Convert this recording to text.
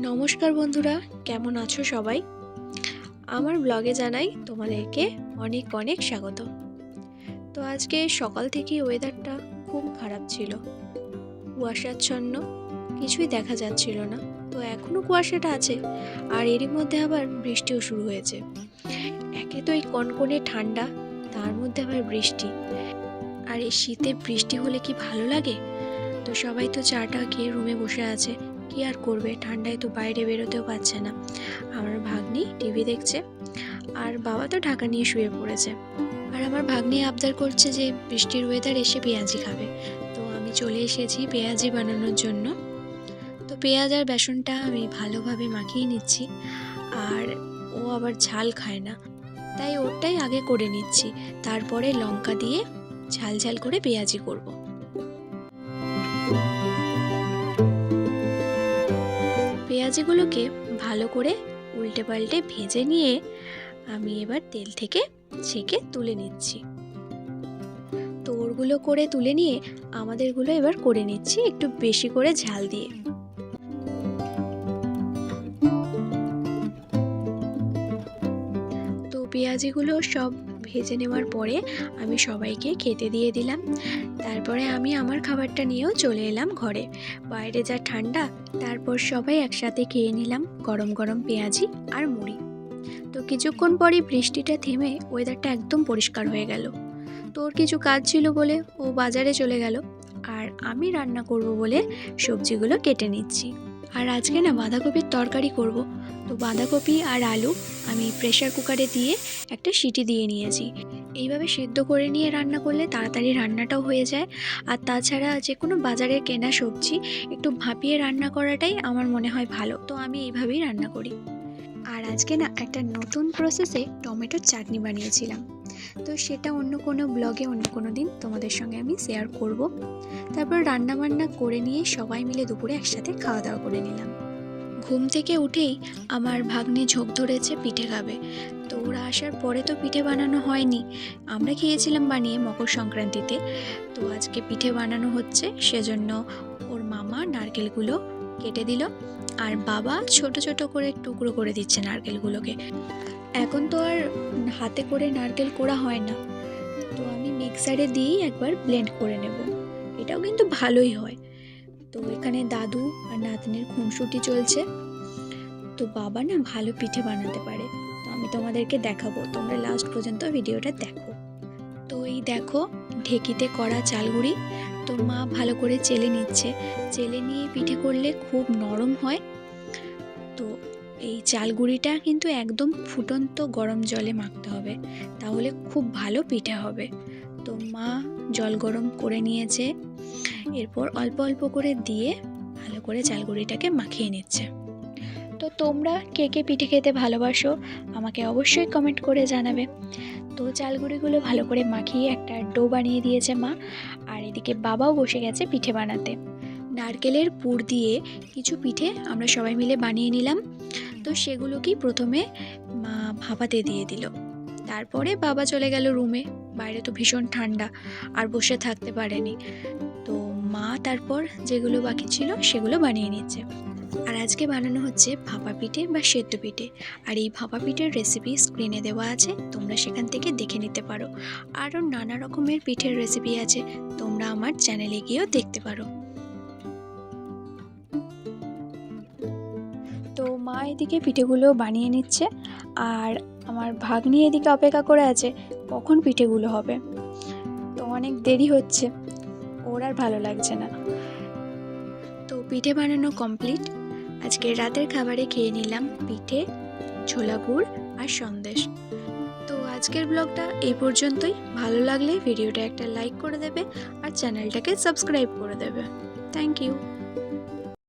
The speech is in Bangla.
নমস্কার বন্ধুরা, কেমন আছো সবাই? আমার ব্লগে জানাই তোমাদেরকে অনেক অনেক স্বাগত। তো আজকে সকাল থেকে ওয়েদারটা খুব খারাপ ছিল, কুয়াশাচ্ছন্ন, কিছুই দেখা যাচ্ছিল না। তো এখনো কুয়াশাটা আছে, আর এরই মধ্যে আবার বৃষ্টিও শুরু হয়েছে। একে তো এই কনকনে ঠান্ডা, তার মধ্যে আবার বৃষ্টি। আর এই শীতে বৃষ্টি হলে কি ভালো লাগে। তো সবাই তো চাটা খেয়ে রুমে বসে আছে, কি আর করবে, ঠান্ডায় তো বাইরে বেরোতেও পারছে না। আমার ভাগ্নি টিভি দেখছে, আর বাবা তো ঢাকা নিয়ে শুয়ে পড়েছে। আর আমার ভাগ্নি আবদার করছে যে বৃষ্টির ওয়েদার এসে পেঁয়াজি খাবে। তো আমি চলে এসেছি পেঁয়াজি বানানোর জন্য। তো পেঁয়াজ আর বেসনটা আমি ভালোভাবে মাখিয়ে নিচ্ছি। আর ও আবার ঝাল খায় না, তাই ওটাই আগে করে নিচ্ছি, তারপরে লঙ্কা দিয়ে ঝাল ঝাল করে পেঁয়াজি করব। পেঁয়াজিগুলোকে ভালো করে উল্টে পাল্টে ভেজে নিয়ে আমি এবার তেল থেকে ছেঁকে তুলে নিচ্ছি। তো ওরগুলো করে তুলে নিয়ে আমাদেরগুলো এবার করে নিচ্ছি একটু বেশি করে ঝাল দিয়ে। তো পেঁয়াজিগুলো সব ভেজে নেওয়ার পরে আমি সবাইকে খেতে দিয়ে দিলাম। তারপরে আমি আমার খাবারটা নিয়েও চলে এলাম ঘরে। বাইরে যা ঠান্ডা, তারপর সবাই একসাথে খেয়ে নিলাম গরম গরম পেঁয়াজি আর মুড়ি। তো কিছুক্ষণ পরই বৃষ্টিটা থেমে ওয়েদারটা একদম পরিষ্কার হয়ে গেল। তো ওর কিছু কাজ ছিল বলে ও বাজারে চলে গেল, আর আমি রান্না করব বলে সবজিগুলো কেটে নিচ্ছি। আর আজকে না বাঁধাকপির তরকারি করব। তো বাঁধাকপি আর আলু আমি প্রেসার কুকারে দিয়ে একটা সিটি দিয়ে নিয়েছি। এইভাবে সেদ্ধ করে নিয়ে রান্না করলে তাড়াতাড়ি রান্নাটাও হয়ে যায়। আর তাছাড়া যে কোনো বাজারে কেনা সবজি একটু ভাপিয়ে রান্না করাটাই আমার মনে হয় ভালো। তো আমি এইভাবেই রান্না করি। আর আজকে না একটা নতুন প্রসেসে টমেটোর চাটনি বানিয়েছিলাম। তো সেটা অন্য কোনো ব্লগে অন্য কোনো দিন তোমাদের সঙ্গে আমি শেয়ার করব। তারপর রান্নাবান্না করে নিয়ে সবাই মিলে দুপুরে একসাথে খাওয়া দাওয়া করে নিলাম। ঘুম থেকে উঠেই আমার ভাগ্নে ঝোঁক ধরেছে পিঠে খাবে। তো ওরা আসার পরে তো পিঠে বানানো হয়নি, আমরা খেয়েছিলাম বানিয়ে মকর সংক্রান্তিতে। তো আজকে পিঠে বানানো হচ্ছে, সেজন্য ওর মামা নারকেলগুলো কেটে দিল, আর বাবা ছোট ছোট করে টুকরো করে দিচ্ছে নারকেলগুলোকে। এখন তো আর হাতে করে নারকেল কোড়া হয় না, তো আমি মিক্সারে দিয়েই একবার ব্লেন্ড করে নেব। এটাও কিন্তু ভালোই হয়। তো এখানে দাদু আর নাতনির খুনসুটি চলছে। তো বাবা না ভালো পিঠে বানাতে পারে, তো আমি তোমাদেরকে দেখাবো, তোমরা লাস্ট পর্যন্ত ভিডিওটা দেখো। তো এই দেখো ঢেকিতে করা চালগুড়ি, তো মা ভালো করে চেলে নিচ্ছে। চেলে নিয়ে পিঠে করলে খুব নরম হয়। তো এই চালগুড়িটা কিন্তু একদম ফুটন্ত গরম জলে মাখতে হবে, তাহলে খুব ভালো পিঠে হবে। তো মা জল গরম করে নিয়েছে, এরপর অল্প অল্প করে দিয়ে ভালো করে চালগুড়িটাকে মাখিয়ে নিচ্ছে। তো তোমরা কে কে পিঠে খেতে ভালোবাসো আমাকে অবশ্যই কমেন্ট করে জানাবে। তো চালগুড়িগুলো ভালো করে মাখিয়ে একটা ডো বানিয়ে দিয়েছে মা, আর এদিকে বাবাও বসে গেছে পিঠে বানাতে। নারকেলের পুর দিয়ে কিছু পিঠে আমরা সবাই মিলে বানিয়ে নিলাম। তো সেগুলোকেই প্রথমে মা ভাপাতে দিয়ে দিল, তারপরে বাবা চলে গেল রুমে। বাইরে তো ভীষণ ঠান্ডা, আর বসে থাকতে পারেনি। তো মা তারপর যেগুলো বাকি ছিল সেগুলো বানিয়ে নিচ্ছে। আর আজকে বানানো হচ্ছে ভাপা পিঠে বা সেদ্ধ পিঠে। আর এই ভাপা পিঠের রেসিপি স্ক্রিনে দেওয়া আছে, তোমরা সেখান থেকে দেখে নিতে পারো। আরও নানা রকমের পিঠের রেসিপি আছে, তোমরা আমার চ্যানেলে গিয়েও দেখতে পারো। তো মা এদিকে পিঠেগুলো বানিয়ে নিচ্ছে, আর আমার ভাগ্নি এদিকে অপেক্ষা করে আছে কখন পিঠেগুলো হবে। তো অনেক দেরি হচ্ছে, ওর আর ভালো লাগছে না। তো পিঠে বানানো কমপ্লিট। আজকে রাতের খাবারে খেয়ে নিলাম পিঠে, ছোলা গুড় আর সন্দেশ। তো আজকের ব্লগটা এই পর্যন্তই। ভালো লাগলে ভিডিওটা একটা লাইক করে দেবে, আর চ্যানেলটাকে সাবস্ক্রাইব করে দেবে। Thank you.